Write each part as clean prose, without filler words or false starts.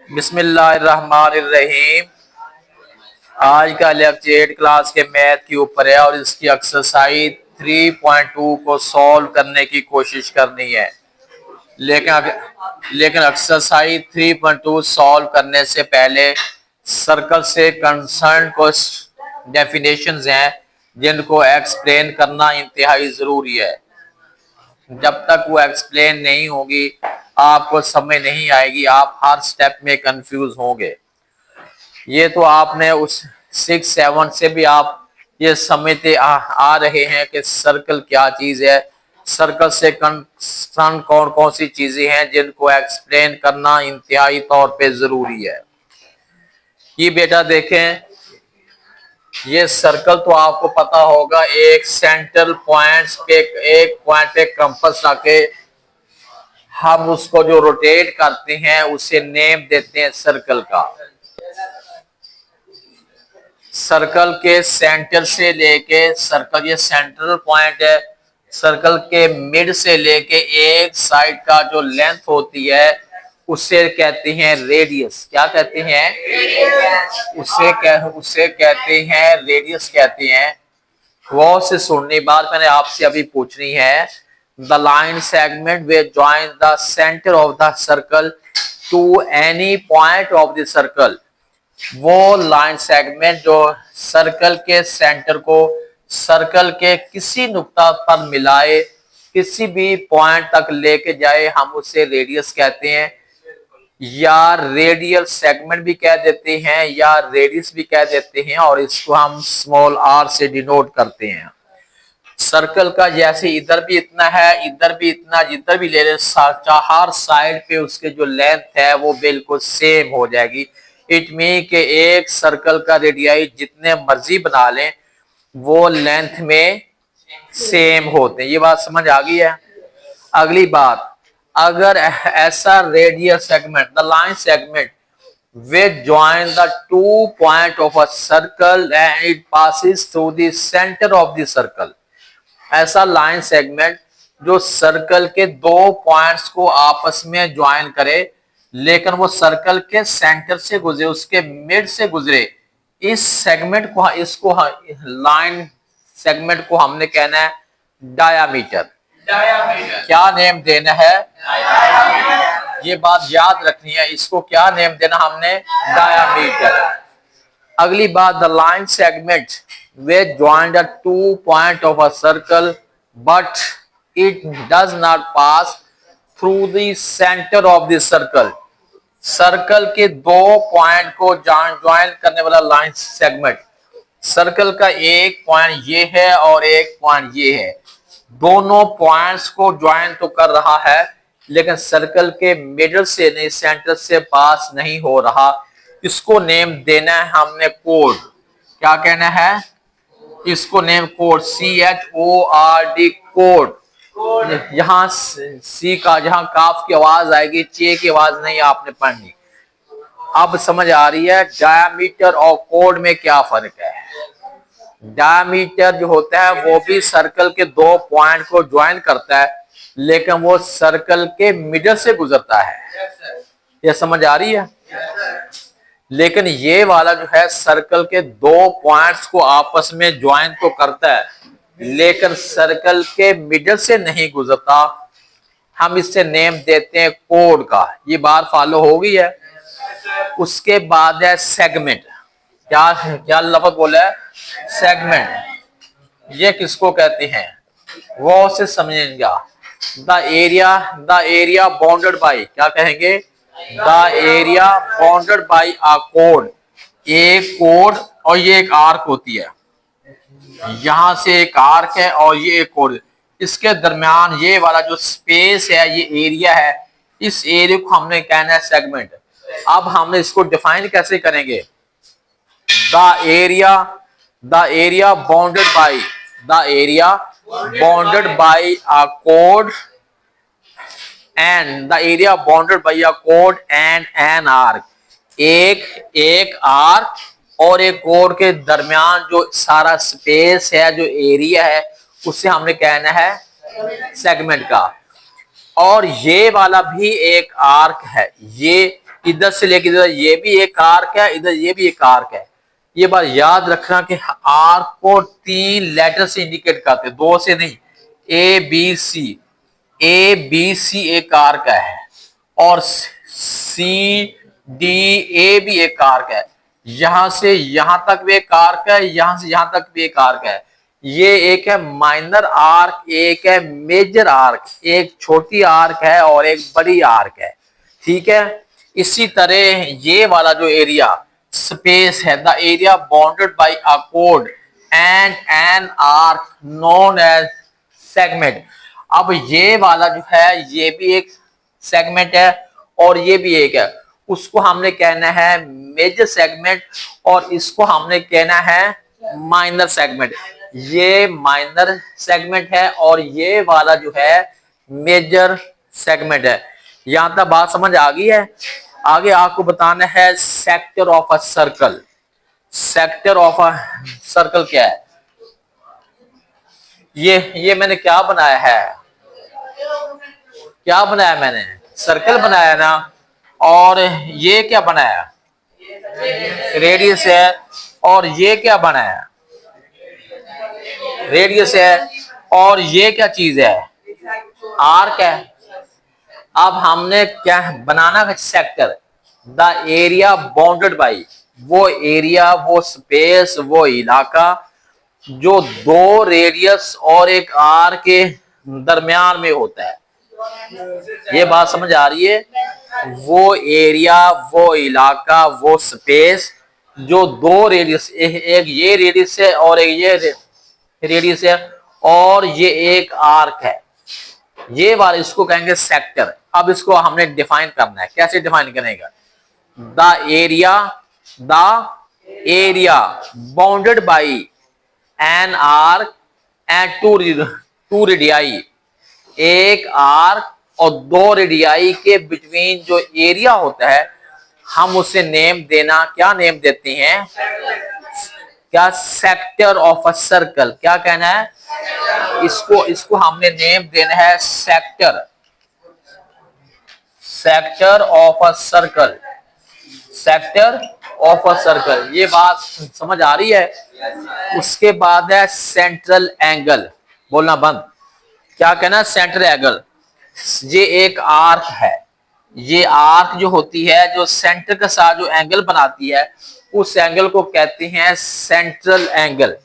बिस्मिल्लाहिर्रहमानिर्रहीम। आज का लेक्चर 8 क्लास के मैथ के ऊपर है और इसकी एक्सरसाइज 3.2 को सॉल्व करने की कोशिश करनी है। लेकिन एक्सरसाइज 3.2 सॉल्व करने से पहले सर्कल से कंसर्न कुछ डेफिनेशंस हैं जिनको एक्सप्लेन करना इंतहाई ज़रूरी है। जब तक वो एक्सप्लेन नहीं होगी आपको समझ नहीं आएगी, आप हर स्टेप में कंफ्यूज होंगे। ये तो आपने उस 6-7 से भी आप ये समझते आ रहे हैं कि सर्कल क्या चीज है, सर्कल से कंसर्न कौन कौन सी चीजें हैं जिनको एक्सप्लेन करना इंतहाई तौर पे जरूरी है। ये बेटा देखें, ये सर्कल तो आपको पता होगा, एक सेंट्रल पॉइंट पे एक पॉइंट पे कंपास रखे हम उसको जो रोटेट करते हैं उसे नेम देते हैं सर्कल का। सर्कल के सेंटर से लेके सर्कल, ये सेंट्रल पॉइंट है, सर्कल के मिड से लेके एक साइड का जो लेंथ होती है उसे कहते हैं रेडियस। क्या कहते हैं? उसे कहते हैं रेडियस कहते हैं। गौर से सुननी बात मैंने आपसे अभी पूछनी है। The line segment way join the centre of the circle to any point of the circle. वो लाइन सेगमेंट जो सर्कल के सेंटर को सर्कल के किसी नुक्ता पर मिलाए, किसी भी पॉइंट तक लेके जाए, हम उसे रेडियस कहते हैं, या रेडियल सेगमेंट भी कह देते हैं या रेडियस भी कह देते हैं, और इसको हम स्मॉल आर से डिनोट करते हैं। सर्कल का जैसे इधर भी इतना है, इधर भी इतना, जिधर भी ले ले हर साइड पे उसके जो लेंथ है वो बिल्कुल सेम हो जाएगी। इट मीन के एक सर्कल का रेडियाई जितने मर्जी बना लें वो लेंथ में सेम होते हैं। ये बात समझ आ गई है। अगली बात, अगर ऐसा radial segment, the line segment which join the two point of a circle and it passes through the center of the circle। ऐसा लाइन सेगमेंट जो सर्कल के दो पॉइंट्स को आपस में ज्वाइन करे लेकिन वो सर्कल के सेंटर से गुजरे, उसके मिड से गुजरे, इस सेगमेंट को, इसको लाइन सेगमेंट को हमने कहना है डायामीटर। क्या नेम देना है? ये बात याद रखनी है, इसको क्या नेम देना हमने? डायामीटर। अगली बात, the line segment way join the two point of a circle but it does not pass through the centre of the circle. Circle के दो पॉइंट को ज्वाइन करने वाला लाइन सेगमेंट, सर्कल का एक पॉइंट ये है और एक पॉइंट ये है, दोनों पॉइंट्स को ज्वाइन तो कर रहा है लेकिन सर्कल के मिडल से नहीं, सेंटर से पास नहीं हो रहा। इसको नेम देना है हमने कोड। क्या कहना है? इसको नेम कोड, CHORD कोड। यहाँ सी का, जहां काफ की आवाज आएगी, चे की आवाज नहीं आपने पढ़नी। अब समझ आ रही है डायमीटर और कोड में क्या फर्क है। डायमीटर जो होता है वो भी सर्कल के दो पॉइंट को ज्वाइन करता है लेकिन वो सर्कल के मिडल से गुजरता है। ये समझ आ रही है? लेकिन ये वाला जो है सर्कल के दो पॉइंट्स को आपस में ज्वाइन तो करता है लेकिन सर्कल के मिडल से नहीं गुजरता। हम इससे नेम देते हैं कोड का। ये बात फॉलो हो गई है। उसके बाद है सेगमेंट। क्या क्या लफ्ज बोला है? सेगमेंट। ये किसको कहते हैं वो से समझेंगे। द एरिया बाउंडेड बाई, क्या कहेंगे? The area bounded by a code. एक कोड और ये एक आर्क होती है, यहां से एक आर्क है और ये एक कोड, इसके दरमियान ये वाला जो स्पेस है ये एरिया है, इस एरिया को हमने कहना है सेगमेंट। अब हमने इसको डिफाइन कैसे करेंगे? द एरिया बाउंडेड बाई अ कोड and the area bounded by अ कोड एंड एन आर्क। एक आर्क और एक कोड के दरमियान जो सारा स्पेस है, जो एरिया है, उसे हमने कहना है सेगमेंट का। और ये वाला भी एक आर्क है, ये इधर से लेके इधर ये भी एक आर्क है, इधर ये भी एक आर्क है। ये बात याद रखना कि आर्क को 3 लेटर से इंडिकेट करते हैं, 2 से नहीं। A B C, A B C एक आर्क है और सी डी ए भी एक आर्क है। यहां से यहां तक भी एक आर्क है, यहां से यहां तक भी एक आर्क है। ये एक है माइनर आर्क, एक है मेजर आर्क, एक छोटी आर्क है और एक बड़ी आर्क है। ठीक है, इसी तरह ये वाला जो एरिया स्पेस है, the area bounded by a कोड and an arc known as segment. अब ये वाला जो है ये भी एक सेगमेंट है और ये भी एक है। उसको हमने कहना है मेजर सेगमेंट और इसको हमने कहना है माइनर सेगमेंट। ये माइनर सेगमेंट है और ये वाला जो है मेजर सेगमेंट है। यहां तक बात समझ आ गई है। आगे आपको बताना है sector of a circle. Sector of a circle क्या है? ये मैंने क्या बनाया है, क्या बनाया मैंने? सर्कल बनाया ना। और ये क्या बनाया? रेडियस है। और ये क्या बनाया? रेडियस है। और ये क्या चीज है? आर्क है। अब हमने क्या बनाना है? Sector, the area bounded by, वो एरिया, वो स्पेस, वो इलाका जो 2 रेडियस और एक आर के दरमियान में होता है। ये बात समझ आ रही है? वो एरिया, वो इलाका, वो स्पेस जो 2 रेडियस, एक ये रेडियस है और एक ये रेडियस है और ये एक आर्क है, ये वाला इसको कहेंगे सेक्टर। अब इसको हमने डिफाइन करना है। कैसे डिफाइन करेगा? The area bounded by an arc and two radii, एक आर्क और 2 रेडियाई के बिटवीन जो एरिया होता है हम उसे नेम देना, क्या नेम देते हैं? क्या? Sector of a circle. क्या कहना है? इसको हमने नेम देना है sector, sector of a circle, sector of a circle. ये बात समझ आ रही है? उसके बाद है सेंट्रल एंगल। बोलना बंद। क्या कहना? Central angle. ये एक आर्क है। ये आर्क जो होती है, जो सेंटर के साथ जो एंगल बनाती है, उस एंगल को कहते हैं सेंट्रल एंगल।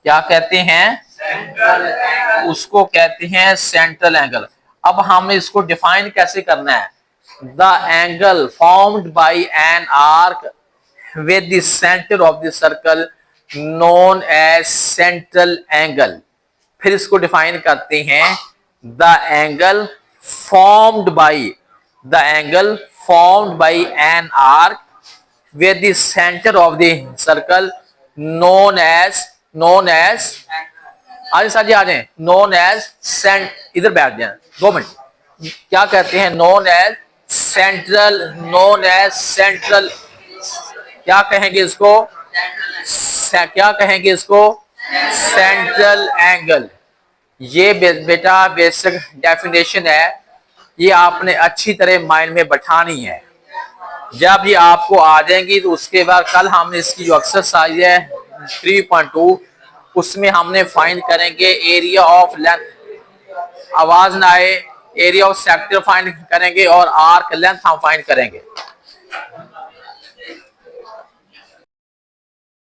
क्या कहते हैं? उसको कहते हैं सेंट्रल एंगल। अब हमें इसको डिफाइन कैसे करना है? The angle formed by an arc with the centre of the circle known as central angle. फिर इसको डिफाइन करते हैं the angle formed by, the angle formed by an arc with the center of the circle known as आज साजी आ जाए, known as इधर बैठ जाए 2 मिनट। क्या कहते हैं? known as central, क्या कहेंगे इसको? क्या कहेंगे इसको? Central angle. ये बेटा बेसिक डेफिनेशन है, ये आपने अच्छी तरह माइंड में बैठानी है। जब ये आपको आ जाएंगी तो उसके बाद कल हमने इसकी जो एक्सरसाइज है 3.2 उसमें हमने फाइंड करेंगे एरिया ऑफ लेंथ, आवाज ना आए, एरिया ऑफ सेक्टर फाइंड करेंगे और आर्क लेंथ हम फाइंड करेंगे।